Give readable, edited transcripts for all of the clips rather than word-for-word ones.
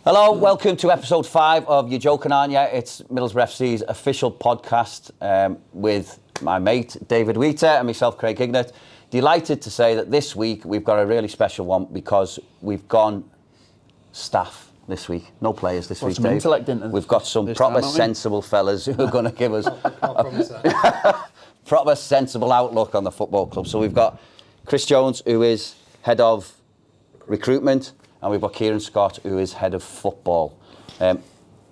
Hello, welcome to episode 5 of You're Joking, Aren't Ya? It's Middlesbrough FC's official podcast with my mate David Wheater and myself, Craig Hignett. Delighted to say that this week we've got a really special one because we've gone staff this week. No players this week, Dave. We've got some proper sensible fellas who are going to give us a proper sensible outlook on the football club. So we've got Chris Jones, who is Head of Recruitment, and we've got Kieran Scott, who is Head of Football.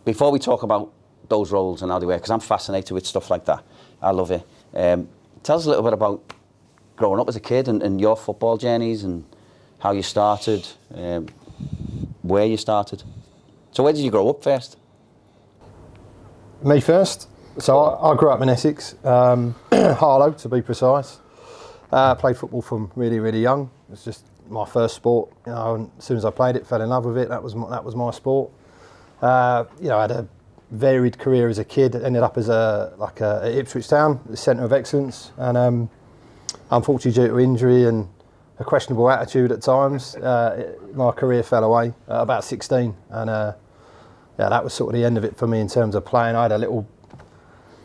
Before we talk about those roles and how they work, because I'm fascinated with stuff like that, I love it. Tell us a little bit about growing up as a kid and your football journeys and how you started, where you started. So where did you grow up first? Me first. So I grew up in Essex, Harlow to be precise. Played football from really, really young. It was just my first sport, and as soon as I played it, fell in love with it. That was my sport. I had a varied career as a kid. Ended up as at Ipswich Town, the centre of excellence, and unfortunately due to injury and a questionable attitude at times, my career fell away at about 16, and that was sort of the end of it for me in terms of playing. I had a little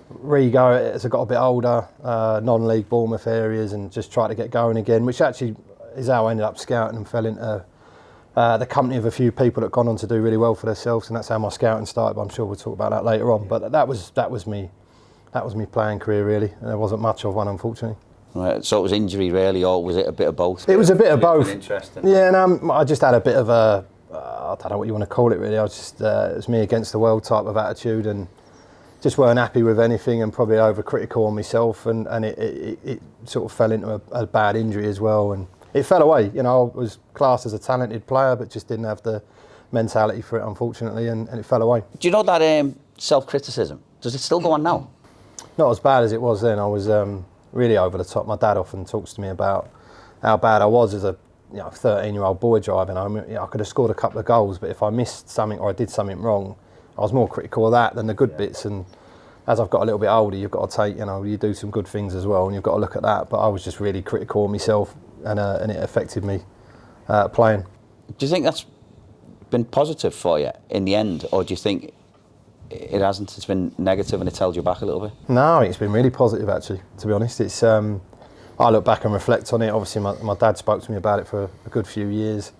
re-go as I got a bit older, non-league Bournemouth areas, and just tried to get going again, which actually is how I ended up scouting and fell into the company of a few people that had gone on to do really well for themselves, and that's how my scouting started. But I'm sure we'll talk about that later on. But that was me playing career really, and there wasn't much of one, unfortunately. Right, so it was injury really, or was it a bit of both? It was a bit of both. Interesting. Yeah, and I just had a bit of a I don't know what you want to call it really. I was just it was me against the world type of attitude, and just weren't happy with anything, and probably overcritical on myself, and it sort of fell into a bad injury as well, and it fell away. I was classed as a talented player, but just didn't have the mentality for it, unfortunately, and it fell away. Do you know that self-criticism, does it still go on now? Not as bad as it was then. I was really over the top. My dad often talks to me about how bad I was as a 13-year-old boy driving. I could have scored a couple of goals, but if I missed something or I did something wrong, I was more critical of that than the good bits. And as I've got a little bit older, you've got to take, you do some good things as well, and you've got to look at that. But I was just really critical of myself, and it affected me playing. Do you think that's been positive for you in the end, or do you think it hasn't? It's been negative and it's held you back a little bit? No, it's been really positive actually, to be honest. It's I look back and reflect on it. Obviously my dad spoke to me about it for a good few years,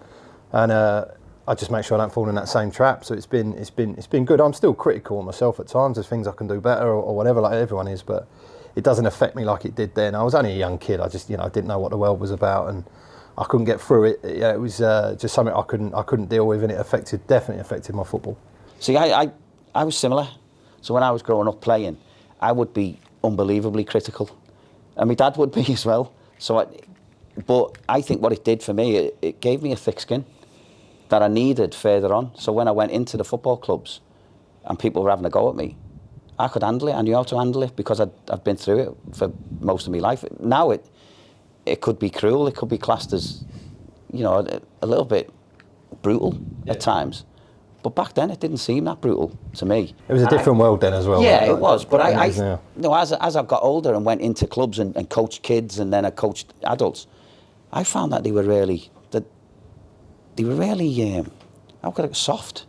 and I just make sure I don't fall in that same trap. So it's been good. I'm still critical of myself at times. There's things I can do better or whatever, like everyone is, but it doesn't affect me like it did then. I was only a young kid. I just I didn't know what the world was about, and I couldn't get through it. It was just something I couldn't deal with, and it definitely affected my football. See, I was similar. So when I was growing up playing, I would be unbelievably critical, and my dad would be as well. But I think what it did for me, it gave me a thick skin that I needed further on. So when I went into the football clubs and people were having a go at me, I could handle it. I knew how to handle it because I've been through it for most of my life. Now it could be cruel. It could be classed as, a little bit brutal at times. But back then it didn't seem that brutal to me. It was a different world then as well. Yeah, it was. But as I got older and went into clubs and coached kids, and then I coached adults, I found that they were really how could I soft.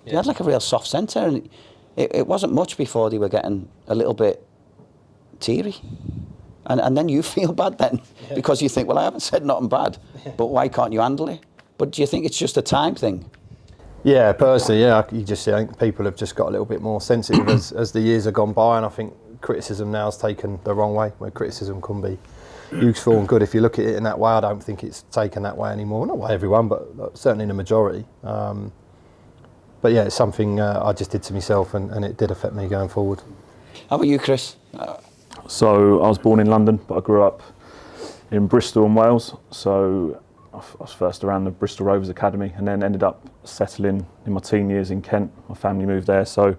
Yeah. They had like a real soft centre, and it wasn't much before they were getting a little bit teary. And then you feel bad then, because you think, well, I haven't said nothing bad, but why can't you handle it? But do you think it's just a time thing? Yeah, personally, I think people have just got a little bit more sensitive as the years have gone by, and I think criticism now is taken the wrong way, where criticism can be useful and good if you look at it in that way. I don't think it's taken that way anymore, not by everyone, but certainly the majority. But yeah, it's something I just did to myself, and it did affect me going forward. How about you, Chris? So I was born in London, but I grew up in Bristol and Wales. So I was first around the Bristol Rovers Academy, and then ended up settling in my teen years in Kent. My family moved there. So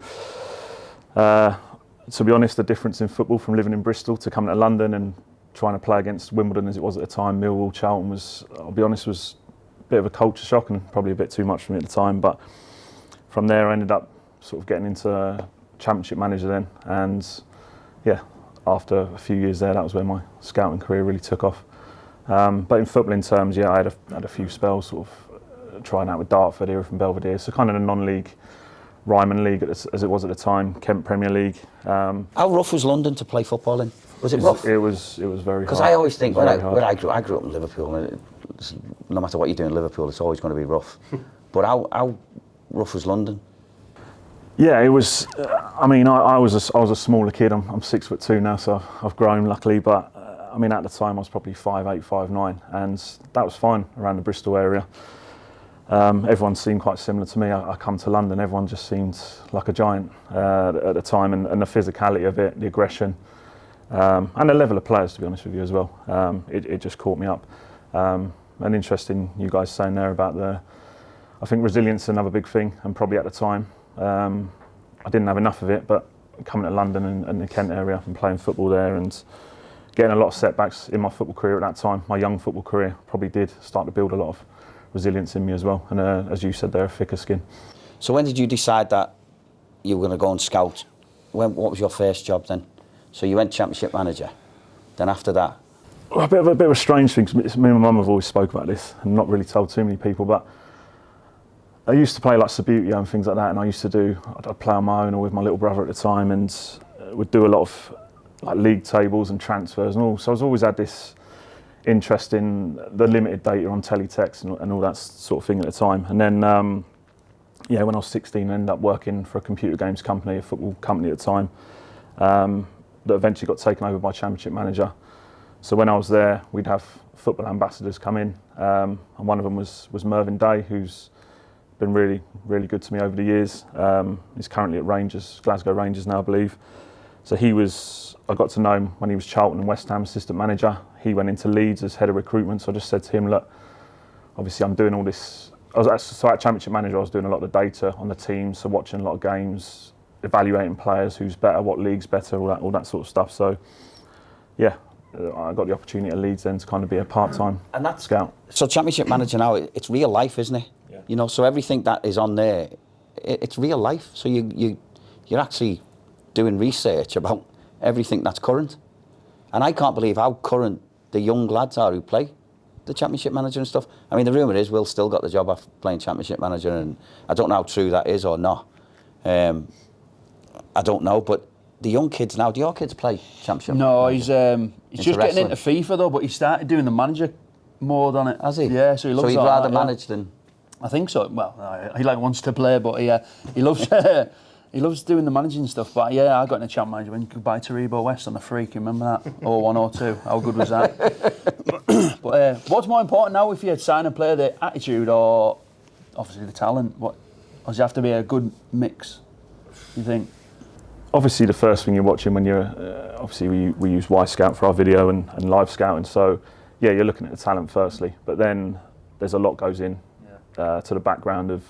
to be honest, the difference in football from living in Bristol to coming to London and trying to play against Wimbledon as it was at the time, Millwall, Charlton, was a bit of a culture shock, and probably a bit too much for me at the time. But from there I ended up sort of getting into Championship manager then, and after a few years there, that was where my scouting career really took off. But in footballing terms, I had a few spells sort of trying out with Dartford, here from Belvedere. So kind of a non-league Ryman League as it was at the time, Kent Premier League. How rough was London to play football in? Was it rough? It was very hard. Because I always think when I grew up in Liverpool, and no matter what you do in Liverpool, it's always going to be rough. But how rough was London? Yeah, it was. I mean, I was a smaller kid. I'm 6'2" now, so I've grown luckily. But I mean, at the time I was probably 5'8", 5'9", and that was fine around the Bristol area. Everyone seemed quite similar to me. I come to London, everyone just seemed like a giant at the time, and the physicality of it, the aggression, and the level of players, to be honest with you as well. It just caught me up. And interesting, you guys saying there about I think resilience is another big thing, and probably at the time, I didn't have enough of it, but coming to London and the Kent area and playing football there and getting a lot of setbacks in my football career at that time, my young football career, probably did start to build a lot of resilience in me as well, and as you said there, a thicker skin. So when did you decide that you were going to go and scout? What was your first job then? So you went Championship manager, then after that? Well, a bit of a strange thing, 'cause me and my mum have always spoke about this and not really told too many people, but I used to play like Subbuteo and things like that, and I'd play on my own or with my little brother at the time, and would do a lot of like league tables and transfers and all. So I was always had this interest in the limited data on teletext and all that sort of thing at the time. And then, when I was 16, I ended up working for a computer games company, a football company at the time, that eventually got taken over by Championship manager. So when I was there, we'd have football ambassadors come in, and one of them was Mervyn Day, who's been really, really good to me over the years. He's currently at Rangers, Glasgow Rangers now, I believe. So I got to know him when he was Charlton and West Ham assistant manager. He went into Leeds as head of recruitment. So I just said to him, look, obviously I'm doing all this. So at Championship manager, I was doing a lot of the data on the team, so watching a lot of games, evaluating players, who's better, what league's better, all that sort of stuff. So yeah, I got the opportunity at Leeds then to kind of be a part-time scout. So Championship manager now, it's real life, isn't it? Yeah. You know, so everything that is on there, it's real life. So you're actually doing research about everything that's current. And I can't believe how current the young lads are who play the Championship manager and stuff. I mean, the rumour is Will still got the job after playing Championship manager, and I don't know how true that is or not. I don't know, but the young kids now, do your kids play Championship? No, he's just getting into FIFA though, but he started doing the manager mode on it. Has he? Yeah, so he loves So he'd rather manage than... I think so. Well, he wants to play, but he loves he loves doing the managing stuff. But yeah, I got in a champ manager when goodbye to Rebo West on the free. Can you remember that? 01, 02. How good was that? But what's more important now, if you sign a player, the attitude or obviously the talent? What does it have to be a good mix? You think? Obviously, the first thing you're watching when you're obviously we use Y Scout for our video and live scouting. So yeah, you're looking at the talent firstly, but then there's a lot goes in to the background of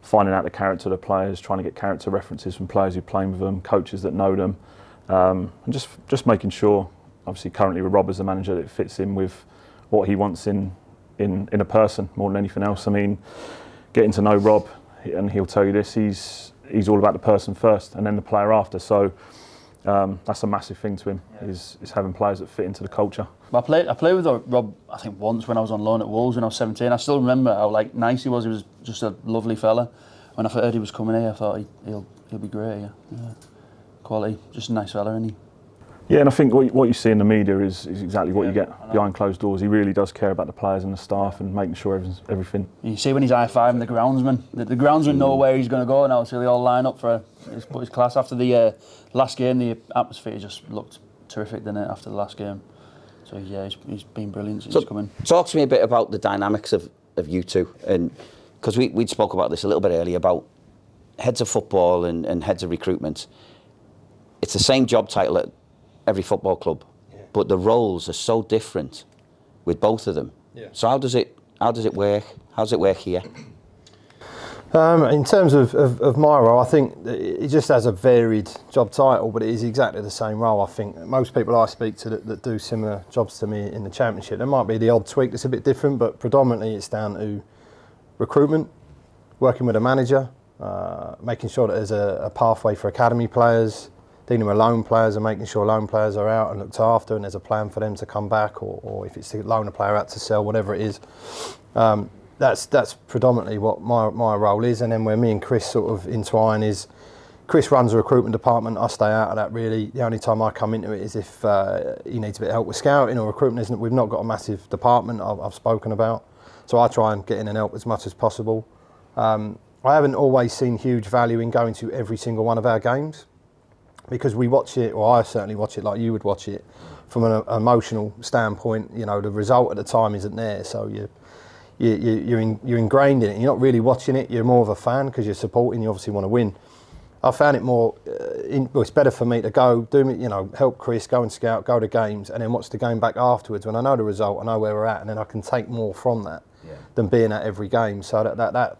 finding out the character of the players, trying to get character references from players who play with them, coaches that know them, and just making sure. Obviously, currently with Rob as the manager, that it fits in with what he wants in a person more than anything else. I mean, getting to know Rob, and he'll tell you this, he's all about the person first and then the player after. So that's a massive thing to him, is having players that fit into the culture. I played with Rob, I think once when I was on loan at Wolves when I was 17. I still remember how nice he was. He was just a lovely fella. When I heard he was coming here, I thought he'll be great. Yeah. Quality, just a nice fella, isn't he? Yeah, and I think what you see in the media is exactly what you get behind closed doors. He really does care about the players and the staff and making sure everything. You see when he's high-fiving the groundsman. The groundsman know where he's going to go now, so they all line up for his class. After the last game, the atmosphere just looked terrific, didn't it, after the last game? So yeah, he's been brilliant since he's come in. Talk to me a bit about the dynamics of you two, and because we'd spoke about this a little bit earlier about heads of football and heads of recruitment. It's the same job title at every football club, but the roles are so different with both of them. Yeah. So how does it work? How does it work here? In terms of my role, I think it just has a varied job title, but it is exactly the same role. I think most people I speak to that do similar jobs to me in the Championship, there might be the odd tweak that's a bit different, but predominantly it's down to recruitment, working with a manager, making sure that there's a pathway for academy players, dealing with loan players and making sure loan players are out and looked after, and there's a plan for them to come back, or if it's to loan a player out to sell, whatever it is. that's predominantly what my role is. And then where me and Chris sort of entwine is, Chris runs the recruitment department. I stay out of that really. The only time I come into it is if he needs a bit of help with scouting or recruitment. We've not got a massive department I've spoken about. So I try and get in and help as much as possible. I haven't always seen huge value in going to every single one of our games, because we watch it, or I certainly watch it like you would watch it, from an emotional standpoint. You know, the result at the time isn't there, so you're ingrained in it. You're not really watching it. You're more of a fan because you're supporting. You obviously want to win. I found it more. It's better for me to go help Chris, go and scout, go to games, and then watch the game back afterwards when I know the result, I know where we're at, and then I can take more from that than being at every game. So that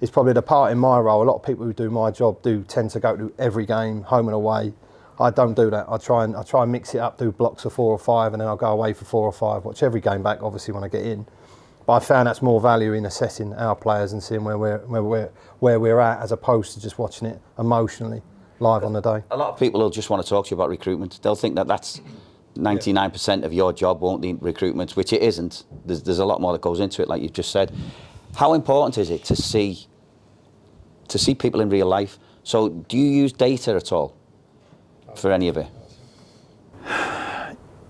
is probably the part in my role. A lot of people who do my job do tend to go to every game, home and away. I don't do that. I try and mix it up, do blocks of 4 or 5, and then I'll go away for 4 or 5. Watch every game back, obviously, when I get in. But I found that's more value in assessing our players and seeing where we're at, as opposed to just watching it emotionally live on the day. A lot of people will just want to talk to you about recruitment. They'll think that that's 99% of your job, won't need recruitment, which it isn't. There's a lot more that goes into it, like you've just said. How important is it to see people in real life? So do you use data at all for any of it?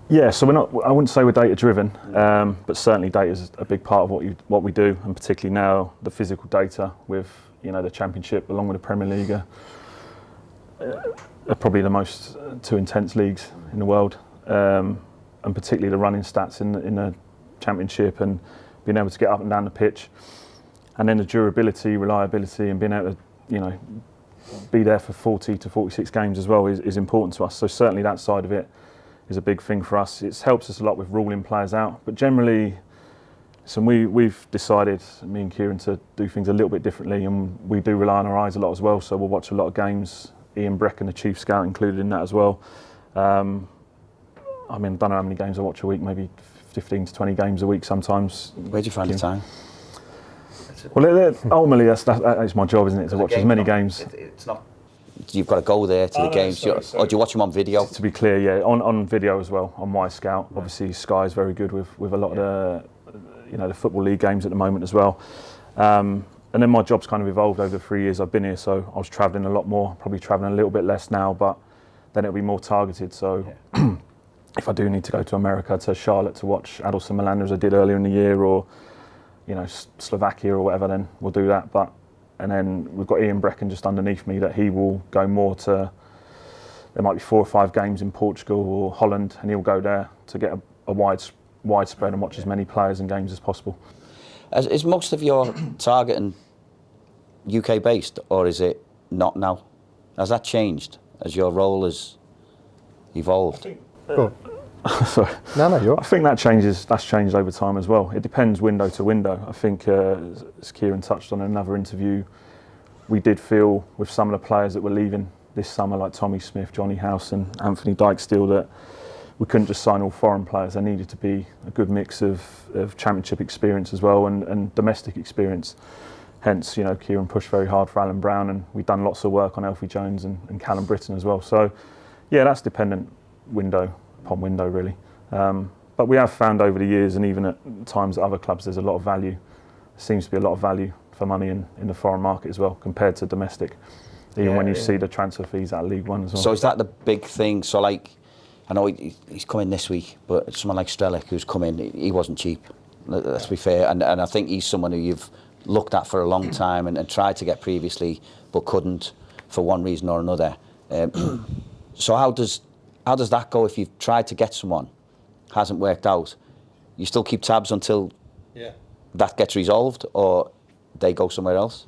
Yeah, so I wouldn't say we're data driven, but certainly data is a big part of what we do, and particularly now the physical data with the Championship along with the Premier League are probably the most two intense leagues in the world, and particularly the running stats in the Championship and being able to get up and down the pitch, and then the durability, reliability, and being able to be there for 40 to 46 games as well is important to us. So certainly that side of it is a big thing for us. It helps us a lot with ruling players out, but generally, so we've decided, me and Kieran, to do things a little bit differently, and we do rely on our eyes a lot as well. So we'll watch a lot of games. Ian Brecken, the chief scout, included in that as well. I don't know how many games I watch a week, maybe 15 to 20 games a week sometimes. Where do you find the time? Well, ultimately, that's my job, isn't it, to watch as many games. It's not. You've got to go there to the games, or do you watch them on video? To be clear, yeah, on video as well, on My Scout. Yeah. Obviously, Sky is very good with a lot of the Football League games at the moment as well. And then my job's kind of evolved over the 3 years I've been here, so I was travelling a lot more, probably travelling a little bit less now, but then it'll be more targeted. So if I do need to go to America, to Charlotte to watch Adelson Milan, as I did earlier in the year, or Slovakia or whatever, then we'll do that. And then we've got Ian Brecken just underneath me, that he will go more to, there might be 4 or 5 games in Portugal or Holland, and he'll go there to get a widespread and watch as many players and games as possible. Is most of your targeting UK based, or is it not now? Has that changed as your role has evolved? Sorry. No, you're right. I think that's changed over time as well. It depends window to window. I think, as Kieran touched on in another interview, we did feel with some of the players that were leaving this summer, like Tommy Smith, Johnny Howson, Anthony Dyke-Steele, that we couldn't just sign all foreign players. There needed to be a good mix of Championship experience as well and domestic experience. Hence, Kieran pushed very hard for Alan Brown, and we've done lots of work on Alfie Jones and Callum Britton as well. So, yeah, that's dependent window upon window, really. But we have found over the years, and even at times at other clubs, there's a lot of value. There seems to be a lot of value for money in the foreign market as well, compared to domestic. Even when you see the transfer fees at League One as well. So is that the big thing? So, like, I know he's coming this week, but someone like Stell, who's come in, he wasn't cheap. Let's be fair. And I think he's someone who you've looked at for a long time and tried to get previously, but couldn't for one reason or another. So how does that go if you've tried to get someone, hasn't worked out? You still keep tabs until that gets resolved, or they go somewhere else?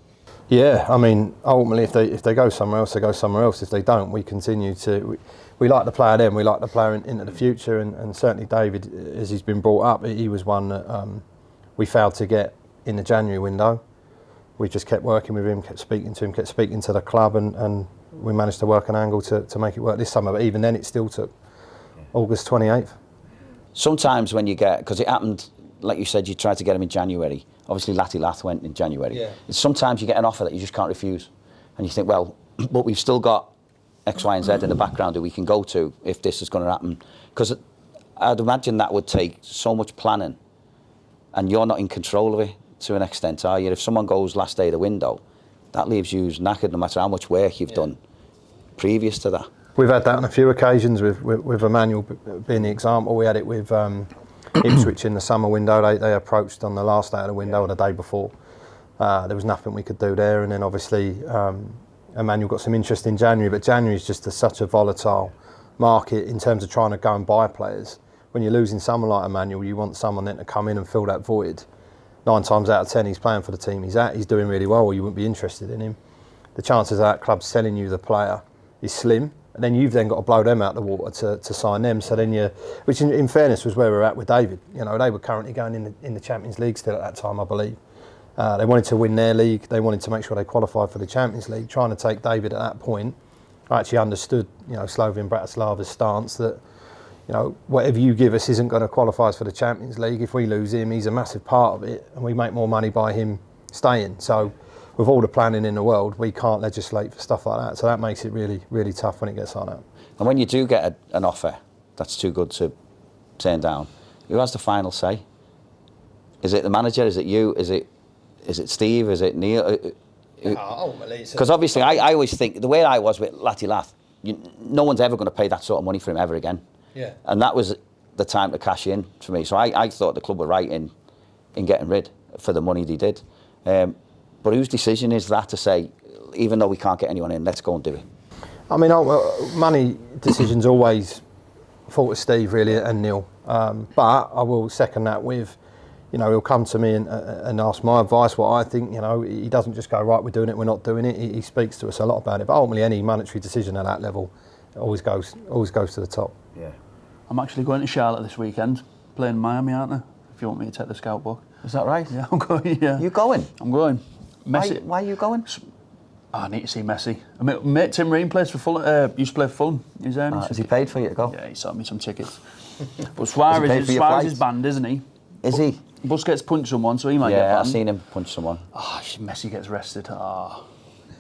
Yeah, I mean, ultimately, if they go somewhere else, they go somewhere else. If they don't, we continue to. We like the player then, we like the player into the future, and certainly David, as he's been brought up, he was one that we failed to get in the January window. We just kept working with him, kept speaking to him, kept speaking to the club, and we managed to work an angle to make it work this summer. But even then, it still took August 28th. Sometimes when you get, because it happened, like you said, you tried to get him in January. Obviously, Latty Lath went in January. Yeah. Sometimes you get an offer that you just can't refuse. And you think, well, but we've still got X, Y, and Z in the background that we can go to if this is going to happen. Because I'd imagine that would take so much planning, and you're not in control of it. to an extent, are you? If someone goes last day of the window, that leaves you knackered no matter how much work you've done previous to that. We've had that on a few occasions with Emmanuel being the example. We had it with Ipswich in the summer window. They approached on the last day of the window or the day before. There was nothing we could do there, and then obviously Emmanuel got some interest in January, but January is just such a volatile market in terms of trying to go and buy players. When you're losing someone like Emmanuel, you want someone then to come in and fill that void. 9 times out of 10 he's playing for the team he's at, he's doing really well, or you wouldn't be interested in him. The chances of that club selling you the player is slim, and then you've then got to blow them out the water to sign them. So then which in fairness was where we're at with David. You know, they were currently going in the Champions League still at that time, I believe. They wanted to win their league. They wanted to make sure they qualified for the Champions League. Trying to take David at that point, I actually understood, you know, Slovan Bratislava's stance that, you know, whatever you give us isn't going to qualify us for the Champions League. If we lose him, he's a massive part of it, and we make more money by him staying. So, with all the planning in the world, we can't legislate for stuff like that. So that makes it really, really tough when it gets like that. And when you do get an offer that's too good to turn down, who has the final say? Is it the manager? Is it you? Is it Steve? Is it Neil? Because obviously, I always think, the way I was with Latty Lath, no one's ever going to pay that sort of money for him ever again. Yeah. And that was the time to cash in for me. So I thought the club were right in getting rid for the money they did. But whose decision is that to say, even though we can't get anyone in, let's go and do it? I mean, money decisions always fall to Steve really and Neil. But I will second that with, you know, he'll come to me and ask my advice, what I think. You know, he doesn't just go, right, we're doing it, we're not doing it. He speaks to us a lot about it. But ultimately, any monetary decision at that level always goes to the top. Yeah. I'm actually going to Charlotte this weekend, playing Miami, aren't I? If you want me to take the scout book. Is that right? Yeah, I'm going, yeah. You going? I'm going. Messi. Why are you going? I need to see Messi. I mean, mate Tim Reen plays for Fulham, used to play for Fulham. He's there. Has he paid for you to go? Yeah, he sold me some tickets. But Suarez is banned, isn't he? Is he? Busquets punched someone, so he might get banned. Yeah, I've seen him punch someone. Messi gets rested.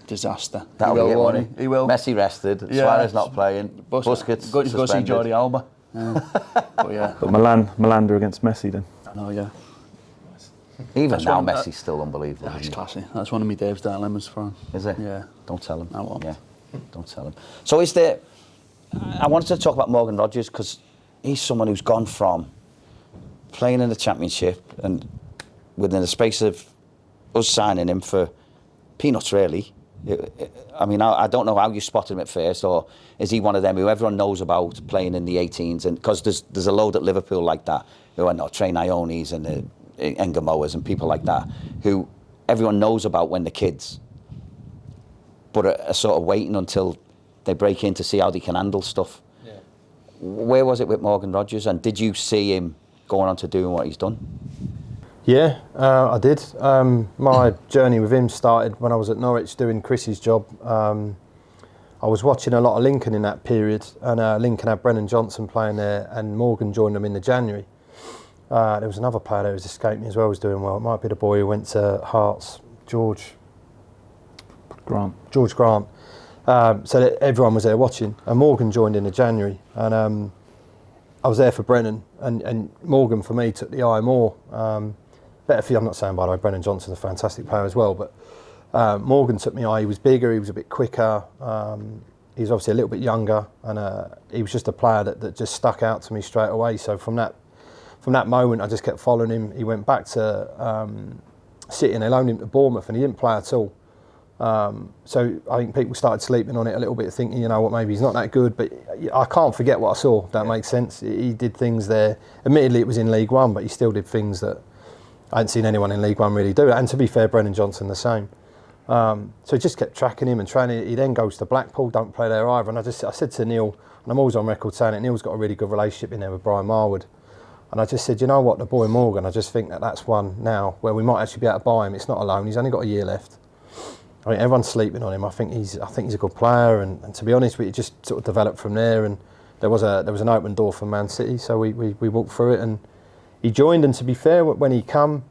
Disaster. That'll he will, be it, won't won't he? He will. Messi rested, Suarez not playing, Busquets go see suspended. Jordi Alba. But yeah. But Milan against Messi then. I know, yeah. Even That's now, one- Messi's still unbelievable. That's isn't he? classy. That's one of my Dave's dilemmas for him. Is it? Yeah. Don't tell him. I won't. Yeah, don't tell him. So is there... I wanted to talk about Morgan Rogers because he's someone who's gone from playing in the Championship and within the space of us signing him for peanuts, really. I mean, I don't know how you spotted him at first, or is he one of them who everyone knows about playing in the 18s? And because there's a load at Liverpool like that, who are not Trey Iones and Engamoas and people like that, who everyone knows about when they're kids, but are sort of waiting until they break in to see how they can handle stuff. Yeah. Where was it with Morgan Rogers, and did you see him going on to doing what he's done? Yeah, I did. My journey with him started when I was at Norwich doing Chris's job. I was watching a lot of Lincoln in that period, and Lincoln had Brennan Johnson playing there, and Morgan joined them in the January. There was another player that was escaped me as well, was doing well. It might be the boy who went to Hearts, George Grant. So everyone was there watching, and Morgan joined in the January, and I was there for Brennan, and Morgan for me took the eye more. Better for you, I'm not saying by the way, Brennan Johnson's a fantastic player as well, but Morgan took me eye. He was bigger, he was a bit quicker, he was obviously a little bit younger, and he was just a player that just stuck out to me straight away. So from that moment, I just kept following him. He went back to City and they loaned him to Bournemouth, and he didn't play at all. So I think people started sleeping on it a little bit, thinking, you know what, maybe he's not that good, but I can't forget what I saw, if that makes sense. He did things there. Admittedly, it was in League One, but he still did things that I hadn't seen anyone in League One really do. And to be fair, Brennan Johnson the same. So he just kept tracking him and training. He then goes to Blackpool, don't play there either. And I said to Neil, and I'm always on record saying it, Neil's got a really good relationship in there with Brian Marwood. And I just said, you know what, the boy Morgan, I just think that's one now where we might actually be able to buy him. It's not a loan, he's only got a year left. I mean, everyone's sleeping on him. I think he's a good player, and to be honest, we just sort of developed from there. And there was an open door from Man City, so we walked through it, and he joined. And to be fair, when he come,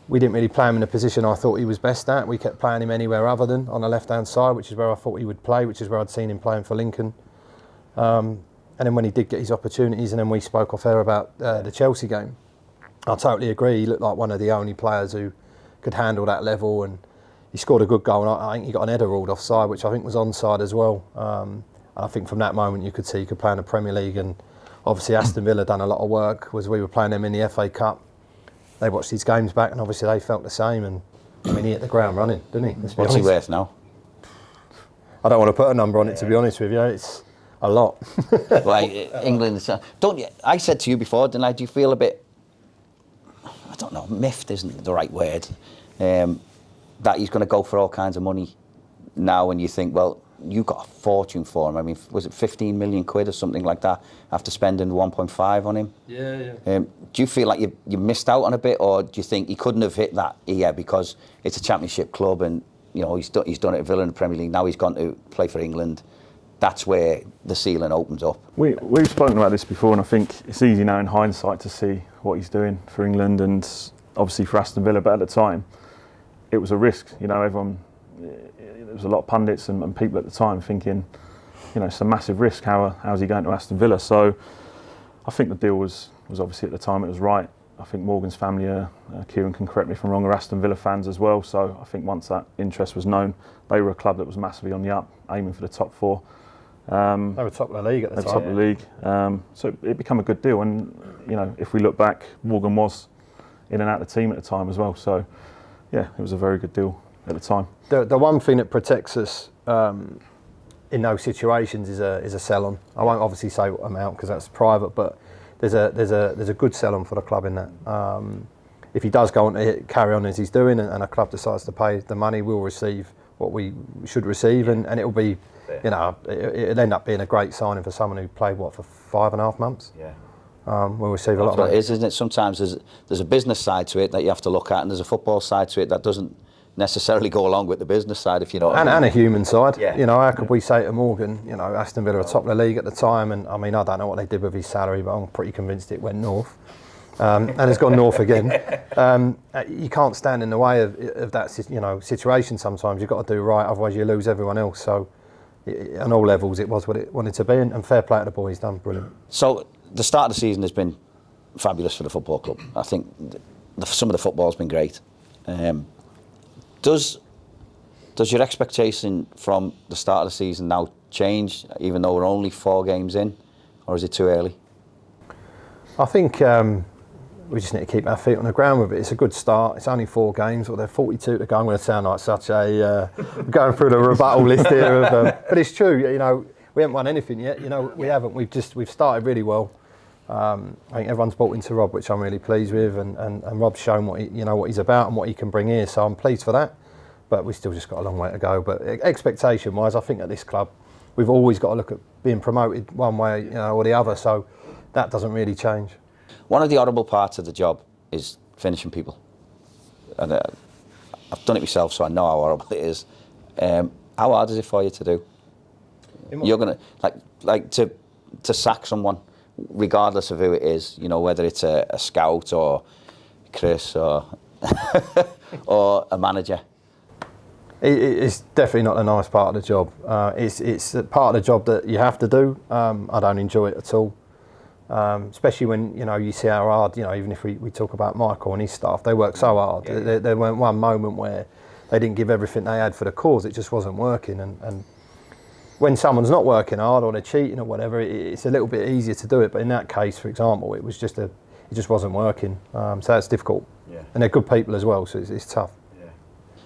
we didn't really play him in a position I thought he was best at. We kept playing him anywhere other than on the left-hand side, which is where I thought he would play, which is where I'd seen him playing for Lincoln. And then when he did get his opportunities, and then we spoke off air about the Chelsea game, I totally agree. He looked like one of the only players who could handle that level, and he scored a good goal. And I think he got an header ruled offside, which I think was onside as well. I think from that moment you could see he could play in the Premier League, and obviously Aston Villa done a lot of work. Was we were playing them in the FA Cup. They watched these games back, and obviously they felt the same. And I mean, he hit the ground running, didn't he? What's he worth now? I don't want to put a number on it, to be honest with you. It's a lot. Like England, don't you? I said to you before, didn't I? Do you feel a bit? I don't know. Miffed isn't the right word. That he's going to go for all kinds of money now, and you think, well, you got a fortune for him. I mean, was it 15 million quid or something like that after spending 1.5 on him? Yeah. Do you feel like you missed out on a bit, or do you think he couldn't have hit that here because it's a Championship club and you know he's done it at Villa in the Premier League. Now he's gone to play for England. That's where the ceiling opens up. We've spoken about this before, and I think it's easy now in hindsight to see what he's doing for England and obviously for Aston Villa. But at the time, it was a risk. You know, everyone. There was a lot of pundits and people at the time thinking, you know, it's a massive risk. How's he going to Aston Villa? So I think the deal was obviously at the time it was right. I think Morgan's family, Kieran can correct me if I'm wrong, are Aston Villa fans as well. So I think once that interest was known, they were a club that was massively on the up, aiming for the top four. They were top of the league at the time. Top of the league. So it became a good deal. And, you know, if we look back, Morgan was in and out of the team at the time as well. So, yeah, it was a very good deal at the time. The one thing that protects us in those situations is a sell-on. I won't obviously say what amount because that's private, but there's a good sell-on for the club in that. If he does go on to carry on as he's doing and a club decides to pay the money, we'll receive what we should receive, and it'll be, you know, it'll end up being a great signing for someone who played for 5.5 months. Yeah. We'll receive a lot of money. it. Isn't it? Sometimes there's a business side to it that you have to look at, and there's a football side to it that doesn't necessarily go along with the business side, if you know what I mean. And a human side. Yeah. You know, how could we say to Morgan, you know, Aston Villa are top of the league at the time, and I mean, I don't know what they did with his salary, but I'm pretty convinced it went north. And it's gone north again. You can't stand in the way of that, you know, situation sometimes. You've got to do right, otherwise you lose everyone else. So on all levels, it was what it wanted to be, and fair play to the boy, he's done brilliant. So the start of the season has been fabulous for the football club. I think some of the football's been great. Does your expectation from the start of the season now change, even though we're only 4 games in, or is it too early? I think we just need to keep our feet on the ground with it. It's a good start. It's only 4 games, or they're 42 to go. I'm going to sound like such a going through the rebuttal list here, but it's true. You know, we haven't won anything yet. You know, we haven't. We've started really well. I think everyone's bought into Rob, which I'm really pleased with, and Rob's shown what he's about and what he can bring here. So I'm pleased for that. But we still just got a long way to go. But expectation-wise, I think at this club, we've always got to look at being promoted one way, you know, or the other. So that doesn't really change. One of the horrible parts of the job is finishing people, and I've done it myself, so I know how horrible it is. How hard is it for you to do? You're gonna like to sack someone, regardless of who it is. You know, whether it's a scout or Chris or or a manager. It's definitely not a nice part of the job. It's a part of the job that you have to do. I don't enjoy it at all. Especially when, you know, you see how hard, you know, even if we talk about Michael and his staff, they work so hard. There weren't one moment where they didn't give everything they had for the cause. It just wasn't working. And when someone's not working hard or they're cheating or whatever, it's a little bit easier to do it. But in that case, for example, it just wasn't working. So that's difficult. Yeah. And they're good people as well, so it's tough. Yeah.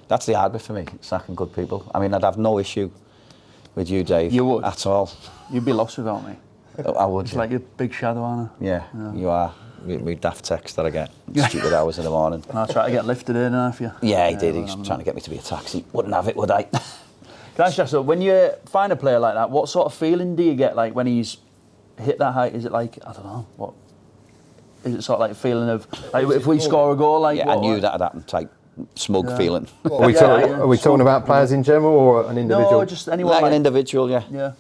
That's the hard bit for me, sacking good people. I mean, I'd have no issue with you, Dave, you would. at all. You'd be lost without me. I would. It's like your big shadow, aren't I? Yeah, you are. We daft text that I get. Stupid hours in the morning. And I try to get lifted in after you. Yeah, he did. He was trying to get me to be a taxi. Wouldn't have it, would I? Can I just ask, so when you find a player like that, what sort of feeling do you get like when he's hit that height? Is it like, I don't know, what? Is it sort of like a feeling of, like if we score a goal, like yeah, I knew that'd happen, type smug feeling. Are we talking about players in general or an individual? No, just anyone. Like an individual, yeah. Yeah.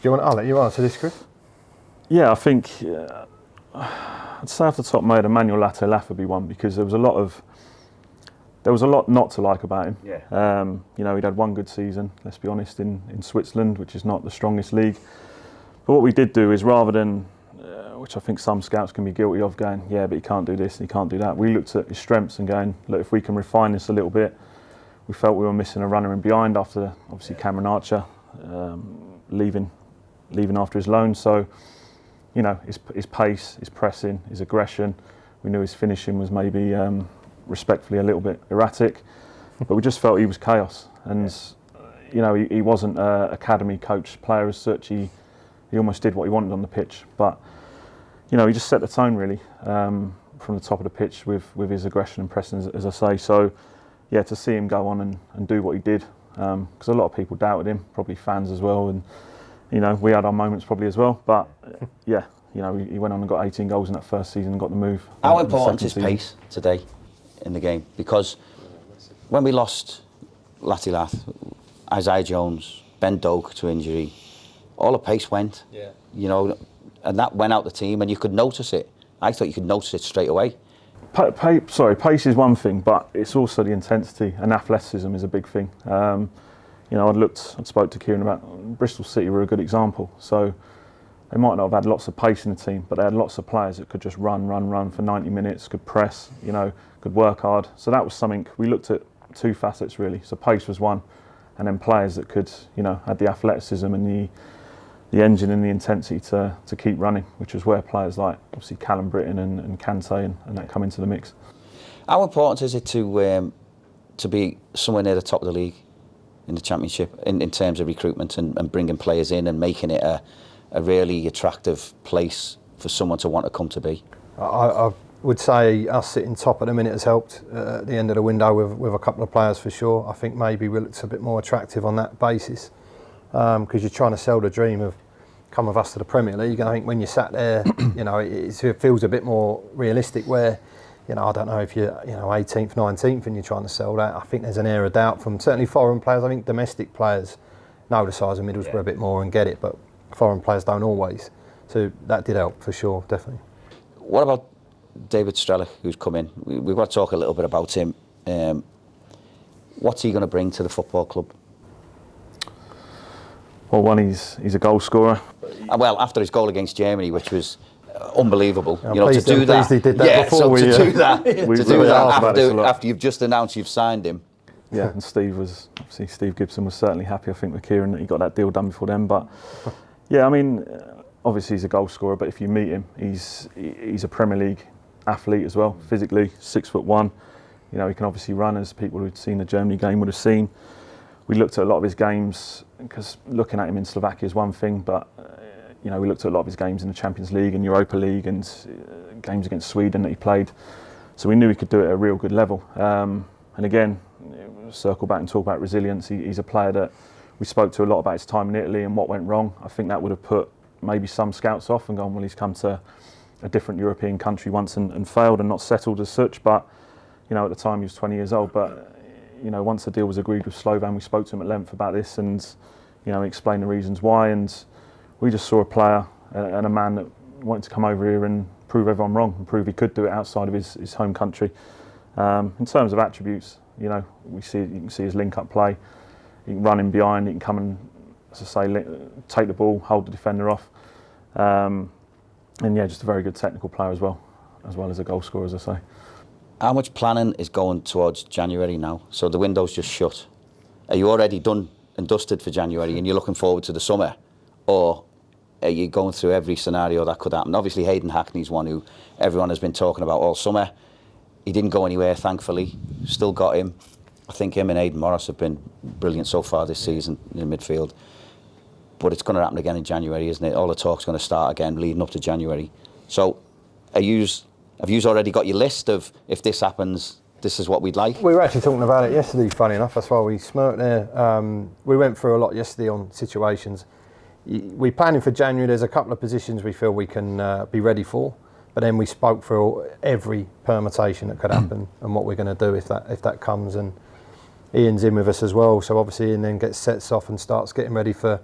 I'll let you answer this, Chris. Yeah, I think I'd say off the top of my head, Emmanuel Latto would be one, because there was a lot not to like about him. Yeah. You know, he'd had one good season, let's be honest, in Switzerland, which is not the strongest league. But what we did do is, rather than which I think some scouts can be guilty of, going, yeah, but he can't do this and he can't do that. We looked at his strengths and going, look, if we can refine this a little bit. We felt we were missing a runner in behind after, obviously, Cameron Archer leaving after his loan. So, you know, his pace, his pressing, his aggression. We knew his finishing was maybe respectfully a little bit erratic, but we just felt he was chaos. And you know, he wasn't an academy coach player as such. He almost did what he wanted on the pitch, but you know, he just set the tone really from the top of the pitch with his aggression and pressing, as I say. So yeah, to see him go on and do what he did, because a lot of people doubted him, probably fans as well, and you know, we had our moments probably as well. But yeah, you know, he went on and got 18 goals in that first season and got the move. How important is pace today in the game? Because when we lost Latilath, Isaiah Jones, Ben Doak to injury, all the pace went. Yeah. You know, and that went out the team, and you could notice it. I thought you could notice it straight away. Pace is one thing, but it's also the intensity, and athleticism is a big thing. You know, I'd spoke to Kieran about Bristol City were a good example. So they might not have had lots of pace in the team, but they had lots of players that could just run for 90 minutes, could press, you know, could work hard. So that was something we looked at, two facets really. So pace was one, and then players that could, you know, had the athleticism and the engine and the intensity to keep running, which was where players like obviously Callum Britton and Kante and that come into the mix. How important is it to be somewhere near the top of the league in the Championship in terms of recruitment and bringing players in and making it a really attractive place for someone to want to come to be? I would say us sitting top at the minute has helped at the end of the window with a couple of players for sure. I think maybe we looked a bit more attractive on that basis, because you're trying to sell the dream of come with us to the Premier League. And I think when you sat there, you know, it feels a bit more realistic where, you know, I don't know if you're, you know, 18th, 19th and you're trying to sell that. I think there's an air of doubt from certainly foreign players. I think domestic players know the size of Middlesbrough a bit more and get it, but foreign players don't always. So that did help for sure, definitely. What about David Strelic, who's come in? We've got to talk a little bit about him. What's he going to bring to the football club? Well, one, he's a goal scorer. Well, after his goal against Germany, which was unbelievable, I'm you know, pleased, to do that. He did that before so to do that, we after you've just announced you've signed him. Yeah, and Steve Gibson was certainly happy, I think, with Kieran that he got that deal done before then. But yeah, I mean, obviously he's a goal scorer, but if you meet him, he's a Premier League athlete as well, physically, 6'1". You know, he can obviously run, as people who'd seen the Germany game would have seen. We looked at a lot of his games, because looking at him in Slovakia is one thing, but you know, we looked at a lot of his games in the Champions League and Europa League and games against Sweden that he played. So we knew he could do it at a real good level. And again, circle back and talk about resilience. He's a player that we spoke to a lot about his time in Italy and what went wrong. I think that would have put maybe some scouts off and gone, well, he's come to a different European country once and failed and not settled as such. But you know, at the time he was 20 years old. But you know, once the deal was agreed with Slovan, we spoke to him at length about this, and you know, he explained the reasons why. And we just saw a player and a man that wanted to come over here and prove everyone wrong and prove he could do it outside of his home country. In terms of attributes, you know, you can see his link-up play. He can run in behind. He can come and, as I say, take the ball, hold the defender off, and yeah, just a very good technical player as well as a goal scorer, as I say. How much planning is going towards January now? So the window's just shut. Are you already done and dusted for January and you're looking forward to the summer? Or are you going through every scenario that could happen? Obviously, Hayden Hackney's one who everyone has been talking about all summer. He didn't go anywhere, thankfully. Still got him. I think him and Aidan Morris have been brilliant so far this season in midfield. But it's going to happen again in January, isn't it? All the talk's going to start again leading up to January. So have you already got your list of, if this happens, this is what we'd like? We were actually talking about it yesterday, funny enough. That's why we smirked there. We went through a lot yesterday on situations. We're planning for January. There's a couple of positions we feel we can be ready for. But then we spoke through every permutation that could happen and what we're going to do if that comes. And Ian's in with us as well. So obviously Ian then gets sets off and starts getting ready for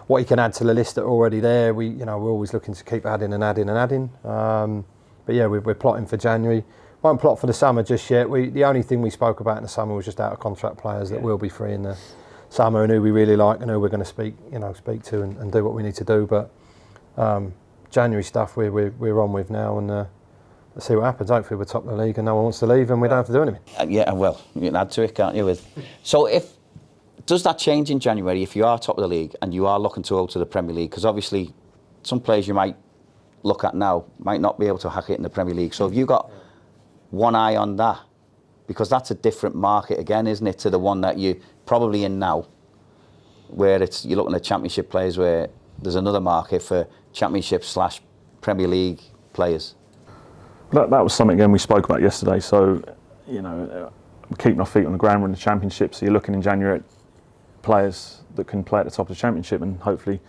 what he can add to the list that are already there. We're always looking to keep adding and adding and adding. But yeah, we're plotting for January. Won't plot for the summer just yet. The only thing we spoke about in the summer was just out of contract players that will be free in the summer and who we really like and who we're going to speak to and do what we need to do. But January stuff we're on with now, and let's see what happens. Hopefully we're top of the league and no one wants to leave and we don't have to do anything. Yeah, well, you can add to it, can't you? So does that change in January if you are top of the league and you are looking to go to the Premier League? Because obviously some players you might look at now might not be able to hack it in the Premier League. So have you got one eye on that? Because that's a different market again, isn't it, to the one that you're probably in now, where you're looking at Championship players, where there's another market for Championship/Premier League players. That was something, again, we spoke about yesterday. So, we're keeping our feet on the ground. We're in the Championship, so you're looking in January at players that can play at the top of the Championship and hopefully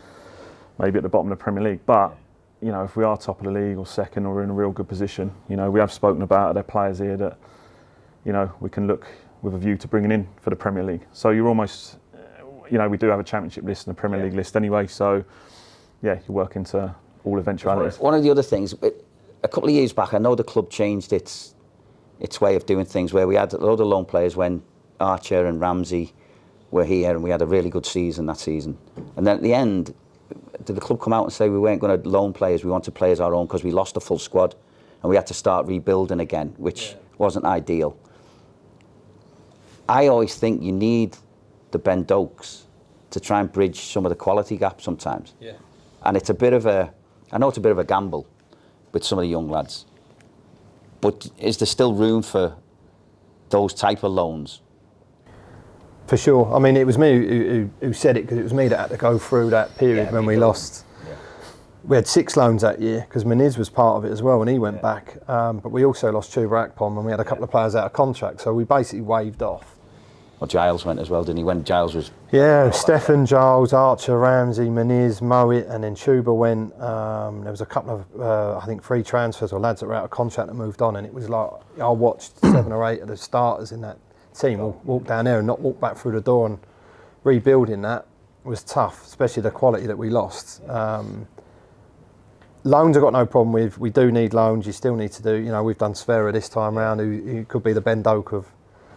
maybe at the bottom of the Premier League. But, if we are top of the league or second or in a real good position, we have spoken about there are players here that, we can look with a view to bringing in for the Premier League. So you're almost, we do have a Championship list and a Premier League list anyway. So, yeah, you work into all eventualities. One of the other things, a couple of years back, I know the club changed its way of doing things, where we had a load of loan players when Archer and Ramsey were here, and we had a really good season that season. And then at the end, did the club come out and say we weren't going to loan players, we wanted players our own because we lost a full squad and we had to start rebuilding again, which wasn't ideal. I always think you need the Ben Dokes to try and bridge some of the quality gap sometimes. Yeah. And it's a bit of a gamble with some of the young lads. But is there still room for those type of loans? For sure. I mean, it was me who said it, because it was me that had to go through that period when we lost. Yeah. We had 6 loans that year, because Muniz was part of it as well, and he went back. But we also lost Chuba Akpom, and we had a couple of players out of contract, so we basically waved off. Well, Giles went as well, didn't he? When Giles was... Yeah, Stefan, Giles, Archer, Ramsey, Muniz, Mowat, and then Chuba went. There was a couple of, I think, free transfers or lads that were out of contract that moved on, and it was like, I watched 7 or 8 of the starters in that team walk down there and not walk back through the door, and rebuilding that was tough, especially the quality that we lost. Loans I've got no problem with. We do need loans. You still need to do, we've done Sfera this time round, who could be the Ben Doak of...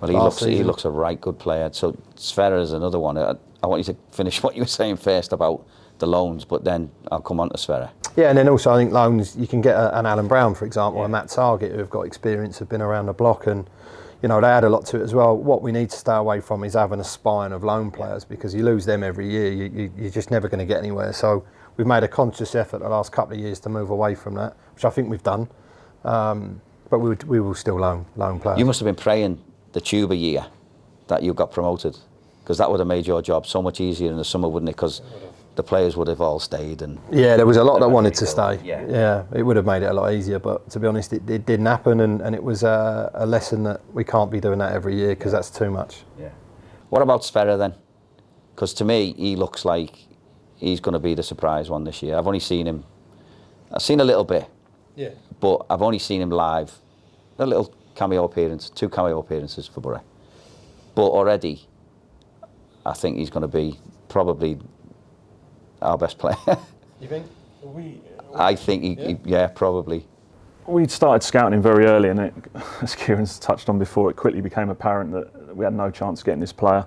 Well, he looks a right good player. So Sfera is another one. I want you to finish what you were saying first about the loans, but then I'll come on to Sfera. Yeah, and then also I think loans, you can get an Alan Brown, for example, and Matt Target, who have got experience, have been around the block, and they add a lot to it as well. What we need to stay away from is having a spine of loan players, because you lose them every year, you're just never going to get anywhere. So we've made a conscious effort the last couple of years to move away from that, which I think we've done. But we will still loan players. You must have been praying the Tuba year that you got promoted, because that would have made your job so much easier in the summer, wouldn't it? Because the players would have all stayed. And yeah, there was a lot that wanted to stay. Yeah, it would have made it a lot easier, but to be honest, it didn't happen, and it was a lesson that we can't be doing that every year, because that's too much. Yeah. What about Sfera then? Because to me, he looks like he's going to be the surprise one this year. I've seen a little bit, but I've only seen him live, a little cameo appearance, 2 cameo appearances for Borough. But already, I think he's going to be probably our best player. You think? I think he probably. We'd started scouting him very early, and as Kieran's touched on before, it quickly became apparent that we had no chance of getting this player,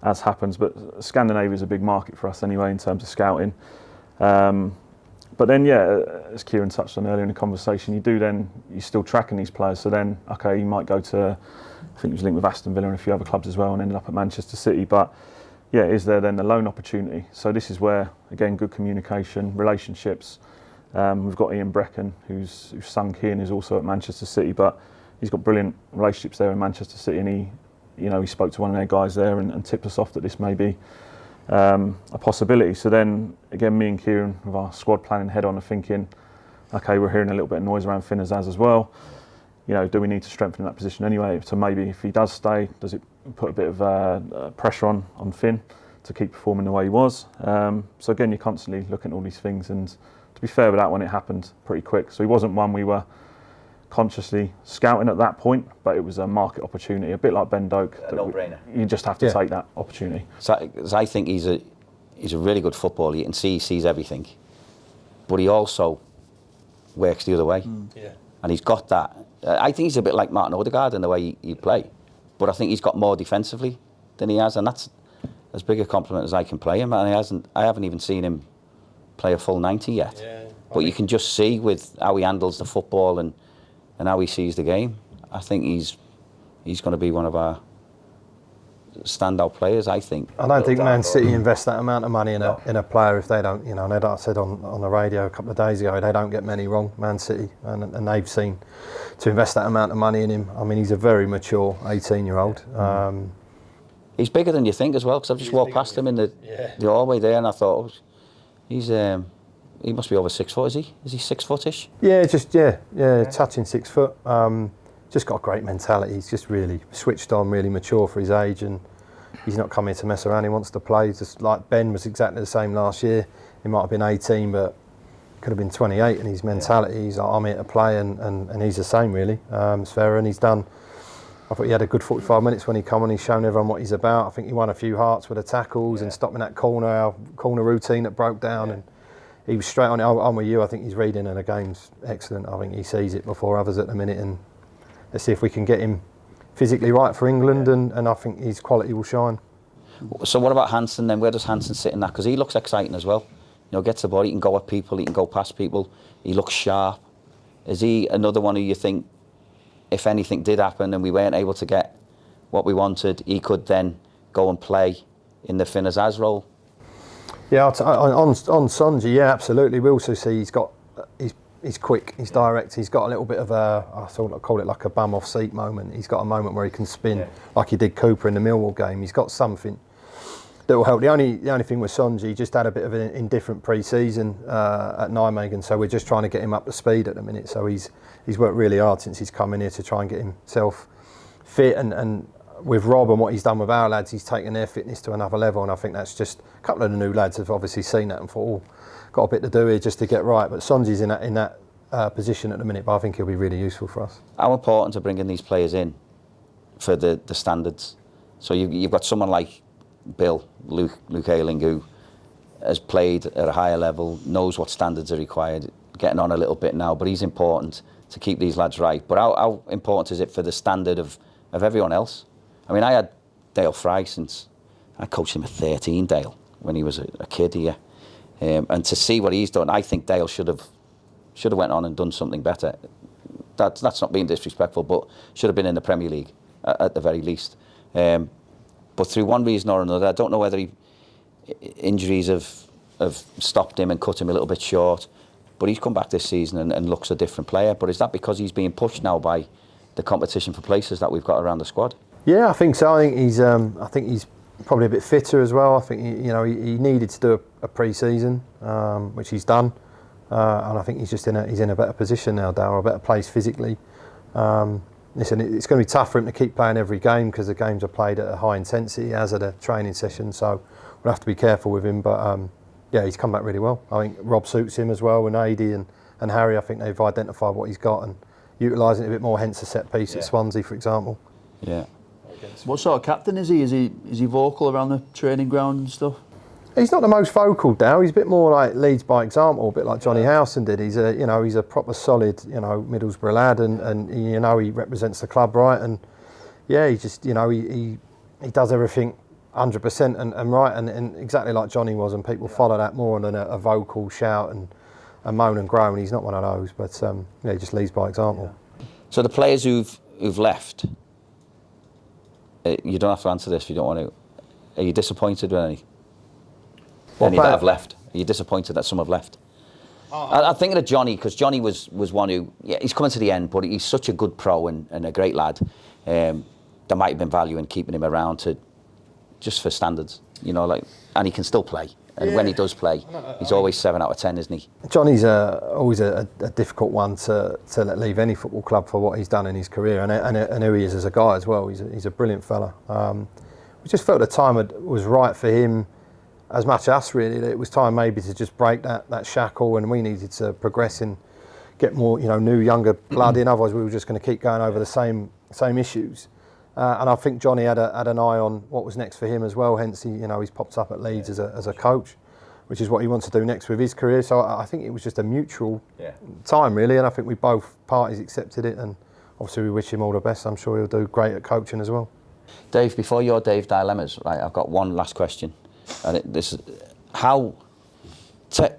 as happens. But Scandinavia is a big market for us anyway in terms of scouting. But then, as Kieran touched on earlier in the conversation, you're still tracking these players. So then, okay, you might go to, I think he was linked with Aston Villa and a few other clubs as well, and ended up at Manchester City. But is there then the loan opportunity? So this is where, again, good communication, relationships. We've got Ian Brecken, who's sunk here and is also at Manchester City, but he's got brilliant relationships there in Manchester City, and he spoke to one of their guys there and tipped us off that this may be a possibility. So then, again, me and Kieran with our squad planning head on are thinking, okay, we're hearing a little bit of noise around Finn Azaz as well. Do we need to strengthen that position anyway? So maybe if he does stay, does it put a bit of pressure on Finn to keep performing the way he was? So again, you're constantly looking at all these things, and to be fair with that one, it happened pretty quick. So he wasn't one we were consciously scouting at that point, but it was a market opportunity, a bit like Ben Doak. A no-brainer. You just have to take that opportunity. So I think he's a really good footballer. You can see he sees everything, but he also works the other way. And he's got that. I think he's a bit like Martin Odegaard in the way he play, but I think he's got more defensively than he has, and that's as big a compliment as I can play him. And I haven't even seen him play a full 90 yet. Yeah, But you can just see with how he handles the football and how he sees the game. I think he's going to be one of our standout players, I think. I don't think Man City invest that amount of money in a player if they don't, you know, and I said on the radio a couple of days ago, they don't get many wrong, Man City, and they've seen to invest that amount of money in him. I mean, he's a very mature 18-year-old. He's bigger than you think as well, because I've just walked past him in the hallway there, and I thought, he must be over 6 foot, is he? Is he 6 footish? Yeah, touching 6 foot. Just got a great mentality. He's just really switched on, really mature for his age, and he's not coming to mess around. He wants to play. Just like Ben was exactly the same last year. He might have been 18, but could have been 28. And his mentality, he's like, I'm here to play, and he's the same really. It's fair, and he's done. I thought he had a good 45 minutes when he come on. He's shown everyone what he's about. I think he won a few hearts with the tackles and stopping that our corner routine that broke down, and he was straight on it. I'm with you. I think he's reading, and the game's excellent. I think he sees it before others at the minute, and let's see if we can get him physically right for England, and I think his quality will shine. So what about Hansen then? Where does Hansen sit in that? Because he looks exciting as well. You know, gets the ball, he can go at people, he can go past people, he looks sharp. Is he another one who you think, if anything did happen and we weren't able to get what we wanted, he could then go and play in the Finn Azaz role? Yeah, on Sonji, yeah, absolutely. We also see he's quick, he's direct, he's got a little bit of I call it like a bum off seat moment. He's got a moment where he can spin like he did Cooper in the Millwall game. He's got something that will help. The only thing with Sonji, he just had a bit of an indifferent pre-season at Nijmegen, so we're just trying to get him up to speed at the minute. So he's worked really hard since he's come in here to try and get himself fit, and with Rob and what he's done with our lads, he's taken their fitness to another level, and I think that's just a couple of the new lads have obviously seen that and thought, got a bit to do here just to get right. But Sonji's in that position at the minute, but I think he'll be really useful for us. How important to bringing these players in for the standards? So you've got someone like Luke Ayling, who has played at a higher level, knows what standards are required, getting on a little bit now, but he's important to keep these lads right. But how important is it for the standard of everyone else? I mean, I had Dale Fry since I coached him at 13, Dale, when he was a kid here. And to see what he's done, I think Dale should have went on and done something better. That's not being disrespectful, but should have been in the Premier League at the very least. But through one reason or another, I don't know whether injuries have stopped him and cut him a little bit short, but he's come back this season and looks a different player. But is that because he's being pushed now by the competition for places that we've got around the squad? Yeah, I think so. I think he's probably a bit fitter as well. I think he needed to do a pre-season, which he's done, and I think he's in a better position now, Dale, a better place physically. Listen, it's going to be tough for him to keep playing every game because the games are played at a high intensity, as at a training session. So we'll have to be careful with him. But he's come back really well. I think Rob suits him as well, and Adi and Harry. I think they've identified what he's got and utilising it a bit more. Hence the set piece at Swansea, for example. Yeah. What sort of captain is he? Is he vocal around the training ground and stuff? He's not the most vocal, Dow. He's a bit more like leads by example, a bit like Johnny Howson did. He's a proper solid, Middlesbrough lad, and he represents the club right. And he just, he does everything 100% and right, and exactly like Johnny was. And people follow that more than a vocal shout and moan and groan. He's not one of those, but he just leads by example. So the players who've left, you don't have to answer this if you don't want to. Are you disappointed with any? Any that have left? Are you disappointed that some have left? I'm thinking of Johnny, because Johnny was one who, he's coming to the end, but he's such a good pro and a great lad. There might have been value in keeping him around just for standards, and he can still play. And when he does play, he's always 7 out of 10, isn't he? Johnny's always a difficult one to let leave any football club for what he's done in his career and who he is as a guy as well. He's a brilliant fella. We just felt the time was right for him, as much us really, that it was time maybe to just break that shackle, and we needed to progress and get more new younger blood in. Otherwise we were just going to keep going over the same issues. And I think Johnny had an eye on what was next for him as well. Hence, he's popped up at Leeds as a coach, which is what he wants to do next with his career. So I think it was just a mutual time, really. And I think we both parties accepted it. And obviously, we wish him all the best. I'm sure he'll do great at coaching as well. Dave, before your Dave dilemmas, right? I've got one last question, and this is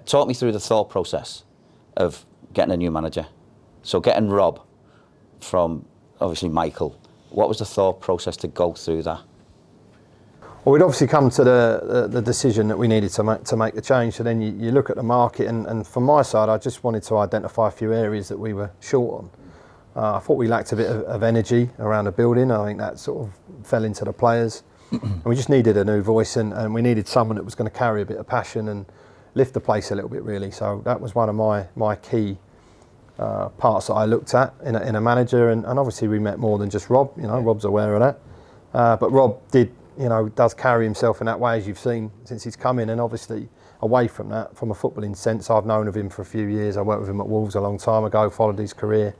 talk me through the thought process of getting a new manager. So getting Rob from, obviously, Michael, what was the thought process to go through that? Well, we'd obviously come to the decision that we needed to make the change. So then you look at the market, and from my side, I just wanted to identify a few areas that we were short on. I thought we lacked a bit of energy around the building. I think that sort of fell into the players. And we just needed a new voice, and we needed someone that was going to carry a bit of passion and lift the place a little bit, really. So that was one of my key parts that I looked at in a manager. And obviously we met more than just Rob. You know, Rob's aware of that. But Rob does carry himself in that way, as you've seen since he's come in. And obviously away from that, from a footballing sense, I've known of him for a few years. I worked with him at Wolves a long time ago, followed his career.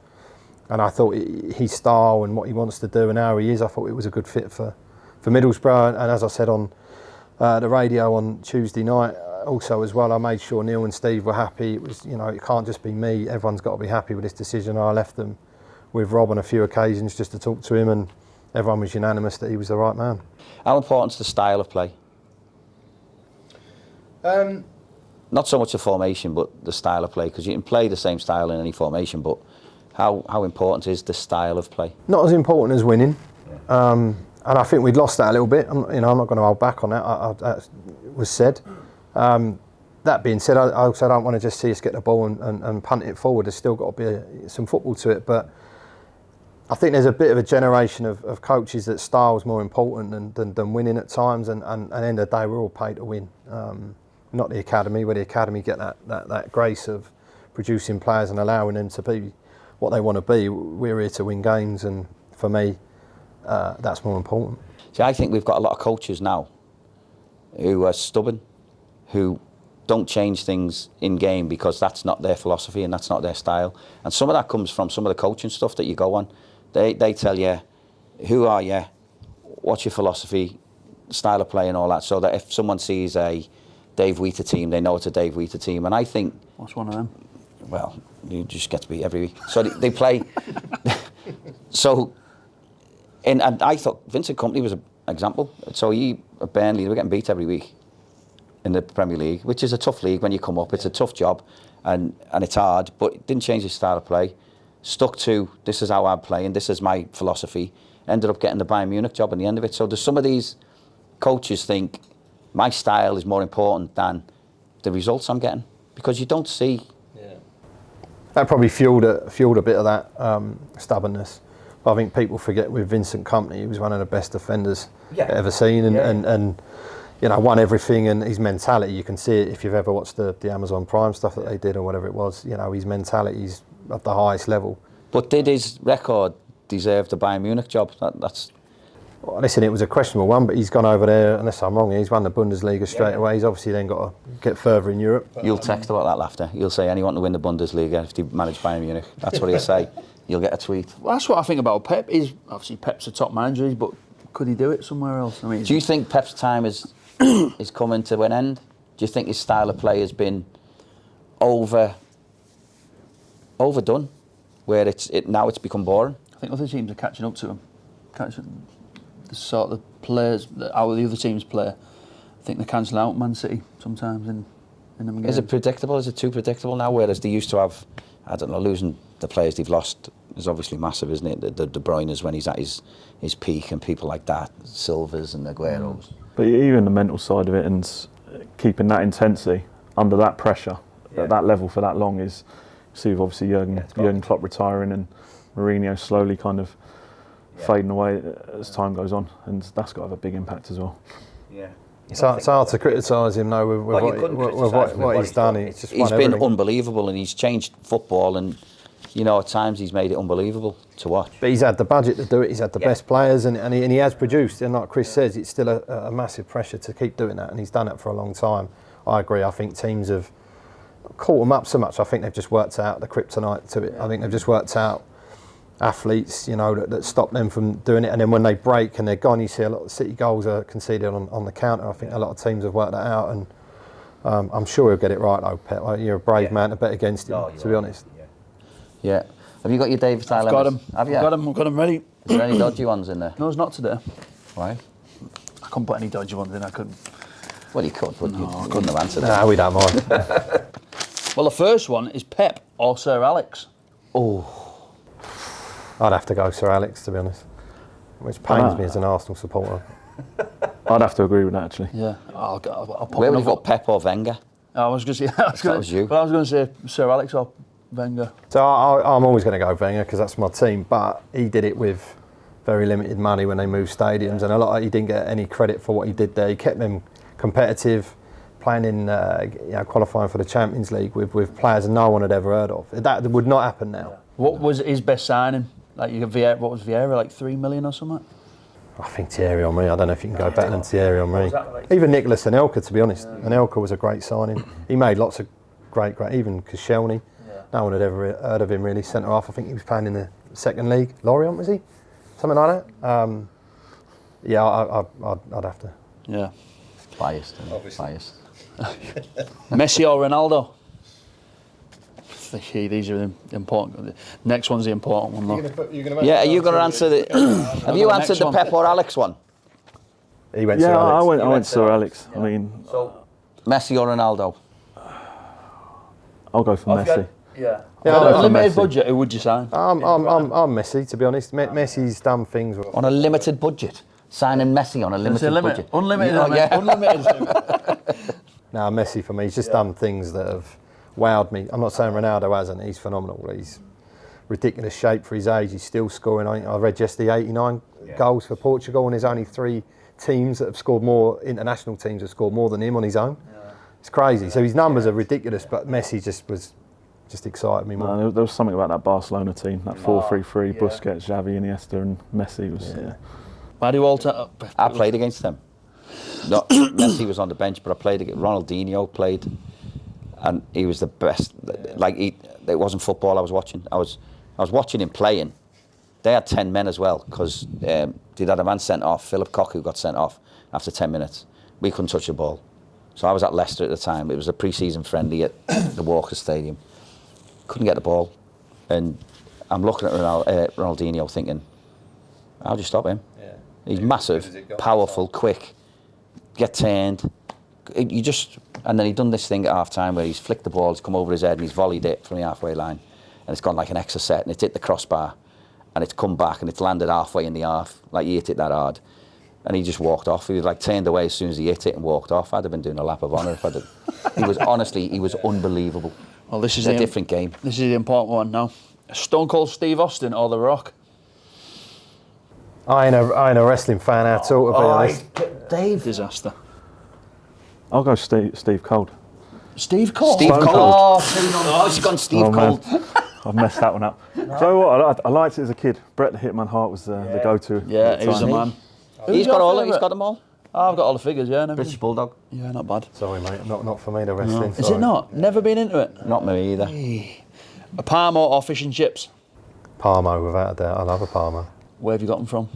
And I thought his style and what he wants to do and how he is, I thought it was a good fit for Middlesbrough. And as I said on the radio on Tuesday night, also as well, I made sure Neil and Steve were happy. It was, it can't just be me. Everyone's got to be happy with this decision. I left them with Rob on a few occasions just to talk to him, and everyone was unanimous that he was the right man. How important is the style of play? Not so much the formation, but the style of play, because you can play the same style in any formation, but how important is the style of play? Not as important as winning. And I think we'd lost that a little bit. I'm not going to hold back on that. That was said. That being said, I also don't want to just see us get the ball and punt it forward. There's still got to be some football to it. But I think there's a bit of a generation of coaches that style's more important than winning at times. And at the end of the day, we're all paid to win. Not the academy, where the academy get that grace of producing players and allowing them to be what they want to be. We're here to win games, and for me, that's more important. See, I think we've got a lot of coaches now who are stubborn, who don't change things in game because that's not their philosophy and that's not their style. And some of that comes from some of the coaching stuff that you go on. They tell you, who are you, what's your philosophy, style of play and all that, so that if someone sees a Dave Wheater team, they know it's a Dave Wheater team. And I think... What's one of them? Well, you just get to beat every week. So they play... And I thought Vincent Kompany was an example. So at Burnley, they were getting beat every week in the Premier League, which is a tough league when you come up. It's a tough job and it's hard, but it didn't change his style of play. Stuck to, this is how I play and this is my philosophy. Ended up getting the Bayern Munich job in the end of it. So there's some of these coaches think my style is more important than the results I'm getting, because you don't see. Yeah. That probably fueled a bit of that stubbornness. I think people forget with Vincent Kompany, he was one of the best defenders ever seen, and won everything. And his mentality, you can see it if you've ever watched the Amazon Prime stuff that they did or whatever it was. His mentality's at the highest level. But did his record deserve the Bayern Munich job? That's. Well, listen, it was a questionable one, but he's gone over there. Unless I'm wrong, he's won the Bundesliga straight away. He's obviously then got to get further in Europe. You'll text about that laughter. You'll say anyone to win the Bundesliga if they manage Bayern Munich. That's what he'll say. You'll get a tweet. Well, that's what I think about Pep. Is obviously Pep's a top manager, but could he do it somewhere else? I mean, do you think Pep's time is coming to an end? Do you think his style of play has been overdone, where now it's become boring? I think other teams are catching up to him. The sort of players how the other teams play. I think they cancel out Man City sometimes in them games. Is it predictable? Is it too predictable now? Whereas they used to have, I don't know, losing the players they've lost is obviously massive, isn't it? The De Bruyne's when he's at his peak, and people like that, Silvers and Aguero's. But even the mental side of it and keeping that intensity under that pressure at that level for that long is, see, obviously Jurgen Klopp retiring and Mourinho slowly kind of fading away as time goes on, and that's got to have a big impact as well. Yeah. It's hard to criticise him though with what he's done. He's been unbelievable, and he's changed football, and at times he's made it unbelievable to watch. But he's had the budget to do it. He's had the best players, and he has produced. And like Chris says, it's still a massive pressure to keep doing that, and he's done it for a long time. I agree. I think teams have caught him up so much. I think they've just worked out the kryptonite to it. I think they've just worked out athletes, that stop them from doing it, and then when they break and they're gone, you see a lot of City goals are conceded on the counter. I think a lot of teams have worked that out, and I'm sure he'll get it right though, Pep. You're a brave man to bet against him, to be honest. Yeah. Have you got your David style? I've got him. Have you? I've got him ready. Is there any dodgy ones in there? No, it's not today. Why? I couldn't put any dodgy ones in. I couldn't. Well, you could, but you couldn't have answered it. Nah, we don't mind. Well, the first one is Pep or Sir Alex. Oh, I'd have to go Sir Alex, to be honest, which pains me as an Arsenal supporter. I'd have to agree with that, actually. Yeah, I'll pop where would you another- got, Pep or Wenger? I was going to say, That was you. Well, I was going to say Sir Alex or Wenger. So I'm always going to go Wenger because that's my team, but he did it with very limited money when they moved stadiums, and he didn't get any credit for what he did there. He kept them competitive, playing in qualifying for the Champions League with players no one had ever heard of. That would not happen now. What was his best signing? Like Vieira, what was Vieira, like 3 million or something? I think Thierry Henry. I don't know if you can go better than Thierry Henry. Even Nicolas Anelka, to be honest. Anelka was a great signing. He made lots of great, even Koscielny. No one had ever heard of him really. Centre half. I think he was playing in the second league. Lorient, was he? Something like that. Yeah, I'd have to. Yeah. Biased. Biased. Messi or Ronaldo? These are the important. Next one's the important one, though. Yeah, are you going to answer the... Have you answered the Pep or Alex one? He went Sir Yeah, Alex. I went Sir Alex. I mean, So, Messi or Ronaldo? I'll go for Messi. Yeah. Yeah, On a Messi. limited budget, who would you sign? I'm Messi, to be honest. Messi's done things. On a limited budget? Signing Messi on a limited budget? Unlimited. Oh, yeah. Unlimited. No, Messi for me. He's just done things that have wowed me. I'm not saying Ronaldo hasn't. He's phenomenal. He's ridiculous shape for his age. He's still scoring. I read yesterday 89 goals for Portugal, and there's only 3 teams that have scored more. International teams have scored more than him on his own. It's crazy. So his numbers are ridiculous, but Messi just excited me more. No, there was something about that Barcelona team, that 4-3-3, Busquets, Xavi, Iniesta, and Messi was. Barry Walter. I played against them. Not Messi was on the bench, but I played against Ronaldinho. Played, and he was the best. Like it wasn't football I was watching. I was watching him playing. They had 10 men as well because they'd had a man sent off. Philip Cocu got sent off after 10 minutes. We couldn't touch the ball, so I was at Leicester at the time. It was a pre-season friendly at the Walker Stadium. Couldn't get the ball, and I'm looking at Ronaldinho thinking, how do you stop him? He's massive, powerful, quick, get turned. And then he'd done this thing at half time where he's flicked the ball, it's come over his head and he's volleyed it from the halfway line. And it's gone like an extra set and it's hit the crossbar and it's come back and it's landed halfway in the half, like he hit it that hard. And he just walked off. He was like turned away as soon as he hit it and walked off. I'd have been doing a lap of honour if I'd have. He was unbelievable. Well, this is a different game. This is the important one now. Stone Cold Steve Austin or The Rock? I ain't a wrestling fan at all, to be honest. Dave. Disaster. I'll go Steve Cold. Steve Cold? Steve Stone Cold. Cold. Oh, she's gone Steve Man. Cold. I've messed that one up. Do you know what? I liked it as a kid. Bret the Hitman Hart was the go-to. Yeah, at the he was the time. man. He's got them all. Oh, I've got all the figures, yeah. And everything. British Bulldog. Yeah, not bad. Sorry, mate. Not for me, the wrestling. Is it not? Never been into it? Not me either. A Parmo or fish and chips? Parmo, without a doubt. I love a Parmo. Where have you got them from?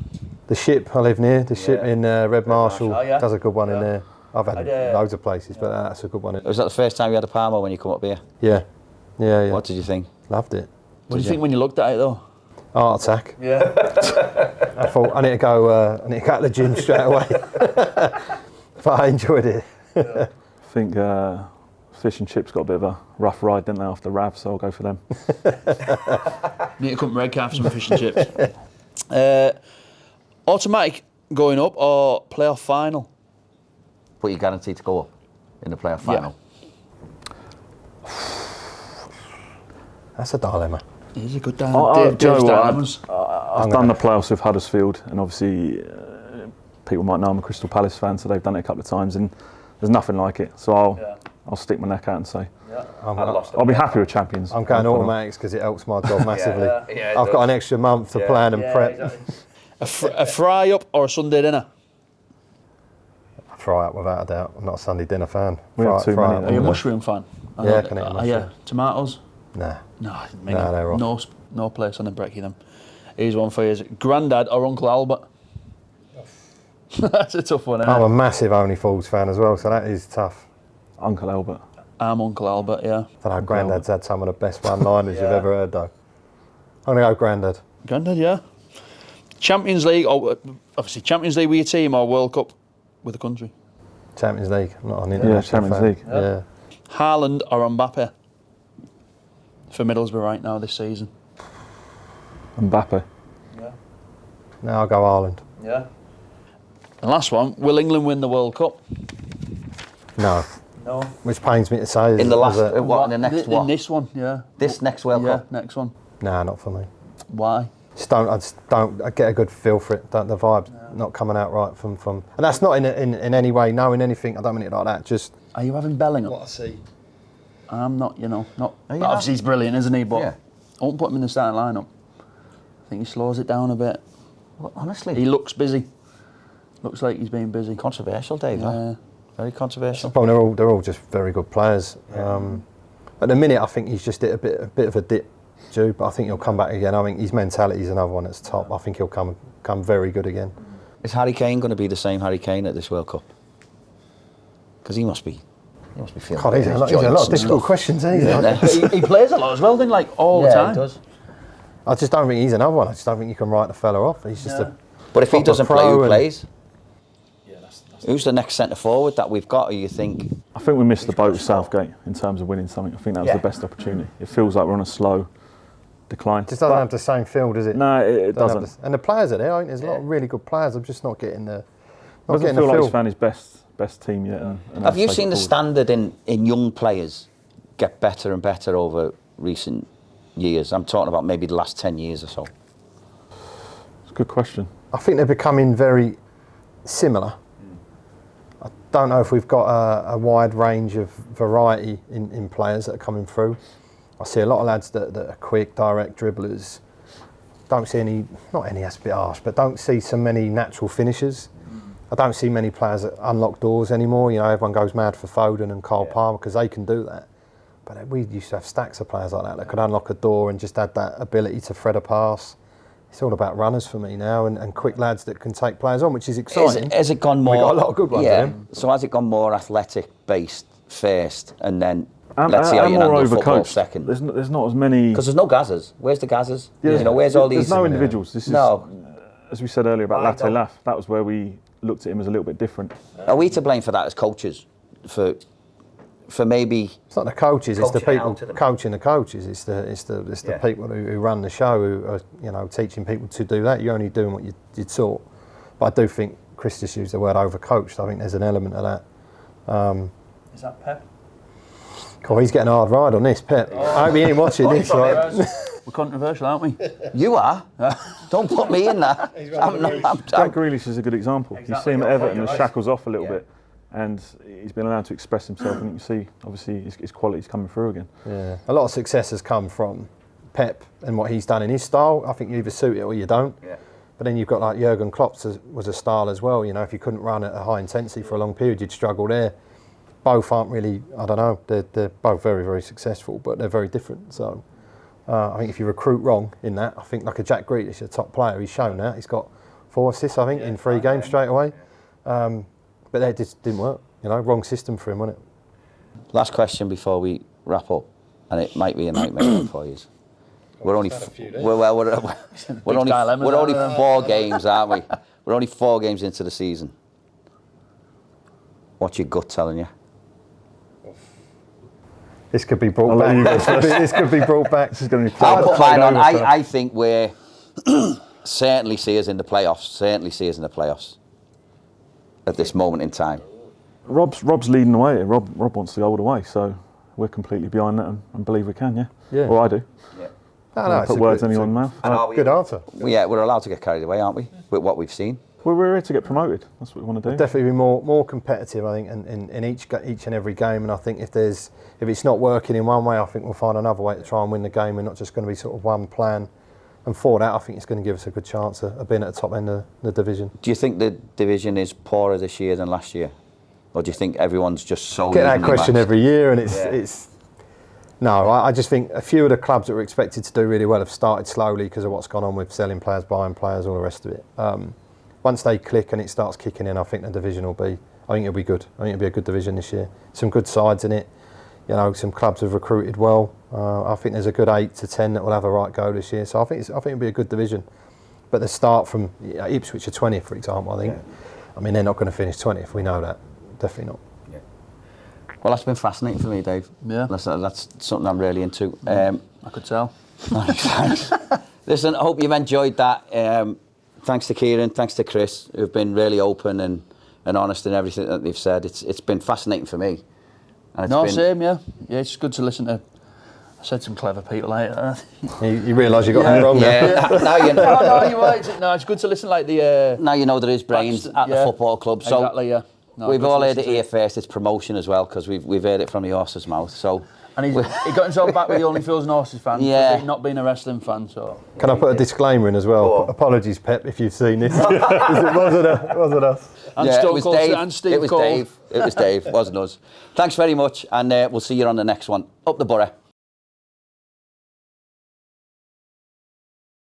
The Ship, I live near. The Ship in Red Marshall Oh, yeah. does a good one in there. I've had loads of places, but that's a good one. Was that the first time you had a Parmo when you come up here? Yeah. What did you think? Loved it. What do you think when you looked at it, though? Heart attack. Yeah. I thought I need to go to the gym straight away. But I enjoyed it. I think fish and chips got a bit of a rough ride, didn't they, after Rav, so I'll go for them. Need to come red calf some fish and chips. Automatic going up or playoff final? But you're guaranteed to go up in the playoff final. That's a dilemma. It is a good Do you know Dave's what? dilemmas. I've done the playoffs with Huddersfield, and obviously people might know I'm a Crystal Palace fan, so they've done it a couple of times, and there's nothing like it. So I'll stick my neck out and say I'll be happy with champions. I'm going automatics because it helps my job massively. I've got an extra month to plan and prep. Exactly. A fry up or a Sunday dinner? Fry up without a doubt. I'm not a Sunday dinner fan. We have too many. Are you a mushroom fan? Yeah, can eat a mushroom. Yeah, tomatoes? Nah. No, they're off. no place on the brekkie them. Here's one for you. Granddad or Uncle Albert? That's a tough one, isn't I'm it? a massive Only Fools fan as well, so that is tough. Uncle Albert. I'm Uncle Albert, yeah. I don't know, Grandad's had some of the best one-liners you've ever heard, though. I'm going to go Grandad. Granddad, yeah. Champions League, or obviously Champions League with your team or World Cup with the country? Champions League, not an international Champions fan. League. Yeah. Haaland or Mbappe? for Middlesbrough right now this seaon? Mbappe. Yeah. Now I'll go Ireland. Yeah. The last one, will England win the World Cup? No. No. Which pains me to say. In the last, in the next In what? this one, yeah. This next World Yeah, Cup? next one. Nah, not for me. Why? I just don't. I get a good feel for it. The vibe's not coming out right from, and that's not in any way knowing anything. I don't mean it like that. Just Are you having Bellingham? what I see. I'm not, not. Are you Obviously, he's brilliant, isn't he? But Yeah. I won't put him in the starting lineup. I think he slows it down a bit. Well, honestly, He looks busy. Looks like he's being busy. controversial, Dave. Huh? Very controversial. Well, they're all just very good players. At the minute, I think he's just hit a bit of a dip, Jude. But I think he'll come back again. I think his mentality is another one that's top. I think he'll come very good again. Is Harry Kane going to be the same Harry Kane at this World Cup? Because he must be feeling. God, he's a lot of difficult questions, isn't he? he plays a lot as well, doesn't he? Like all the time. He does. I just don't think he's another one. I just don't think you can write the fella off. He's just a. But if he proper doesn't play, pro who and- plays? Yeah, that's Who's the next centre forward that we've got? Or you think? I think we missed the boat with Southgate in terms of winning something. I think that was the best opportunity. It feels like we're on a slow decline. Just doesn't have the same feel, does it? No, it Doesn't doesn't. have and the players are there. I think there's a lot of really good players. I'm just not getting the. Not Doesn't getting feel the like feel. he's found his best team yet. And Have you take it seen the forward. standard in young players get better and better over recent years? I'm talking about maybe the last 10 years or so. It's a good question. I think they're becoming very similar. I don't know if we've got a wide range of variety in players that are coming through. I see a lot of lads that are quick, direct dribblers. Don't see any, not any, that's a bit harsh, but don't see so many natural finishers. I don't see many players that unlock doors anymore. Everyone goes mad for Foden and Cole Palmer because they can do that. But we used to have stacks of players like that could unlock a door and just had that ability to thread a pass. It's all about runners for me now and quick lads that can take players on, which is exciting. Has it gone more? We've got a lot of good ones. Yeah. Then. So has it gone more athletic based first, and then And let's see how you more handle football overcoached. second? There's not as many. Because there's no Gazas. Where's the Gazas? Yeah, Where's all these? There's no individuals. This is, No. as we said earlier about Right, Latte Laff, that was where we looked at him as a little bit different. Are we to blame for that as coaches? For maybe It's not the coaches; it's the Coaching people out of them. coaching the coaches. It's the people who run the show who are teaching people to do that. You're only doing what you're taught. But I do think Chris just used the word overcoached. I think there's an element of that. Is that Pep? God, he's getting a hard ride on this, Pep. I hope he ain't watching this. Right? We're controversial, aren't we? you are. Don't put me in that. Jack Grealish is a good example. You see him at Everton, the shackles off a little bit, and he's been allowed to express himself, and you can see, obviously, his quality's coming through again. Yeah, a lot of success has come from Pep and what he's done in his style. I think you either suit it or you don't. Yeah. But then you've got like Jurgen Klopp was a style as well. If you couldn't run at a high intensity for a long period, you'd struggle there. Both aren't really, I don't know, they're both very, very successful, but they're very different. So I think if you recruit wrong in that, I think like a Jack Grealish, a top player, he's shown that. He's got 4 assists, I think, in 3 games straight away. But that just didn't work. Wrong system for him, wasn't it? Last question before we wrap up, and it might be a nightmare for you. We're only we're only 4 games, aren't we? We're only 4 games into the season. What's your gut telling you? This could be brought back. This could be brought back. This is going to be I'll put mine on. I think we're certainly see us in the playoffs. Certainly see us in the playoffs at this moment in time. Rob's leading the way. Rob wants to go all the way, so we're completely behind that and believe we can. Yeah. Or I do. Yeah. No, Put words in anyone's mouth. Good answer. Yeah, we're allowed to get carried away, aren't we? With what we've seen. We're here to get promoted. That's what we want to do. Definitely be more competitive, I think, in each and every game. And I think if it's not working in one way, I think we'll find another way to try and win the game. We're not just going to be sort of one plan. And for that, I think it's going to give us a good chance of being at the top end of the division. Do you think the division is poorer this year than last year, or do you think everyone's just so? Get that evenly question matched? every year, and it's. No, I just think a few of the clubs that were expected to do really well have started slowly because of what's gone on with selling players, buying players, all the rest of it. Once they click and it starts kicking in, I think the division will be. I think it'll be good. I think it'll be a good division this year. Some good sides in it. Some clubs have recruited well. I think there's a good 8 to 10 that will have a right go this year. So I think it'll be a good division. But the start from Ipswich are 20th, for example. I think. Yeah. I mean, they're not going to finish 20th. We know that. Definitely not. Well, that's been fascinating for me, Dave. Yeah. That's something I'm really into. I could tell. Thanks. Listen, I hope you've enjoyed that. Thanks to Kieran, thanks to Chris, who've been really open and honest in everything that they've said. It's been fascinating for me. And it's Same, yeah. Yeah, it's good to listen to. I said some clever people later. You realise you got that wrong there. Yeah, now you know. No, you're right. No, it's good to listen like the... Now you know there is brains at the football club. So exactly, yeah. No, we've all heard it here first. It's promotion as well, because we've heard it from the horse's mouth. So and he got himself back with the Only Fools and Horses fan, for not being a wrestling fan. So Can I put a disclaimer in as well? Apologies, Pep, if you've seen this. It wasn't us. And yeah, Stone it was Cold Dave. and Steve It was Cole. Dave. It was Dave. Wasn't us. Thanks very much, and we'll see you on the next one. Up the Borough.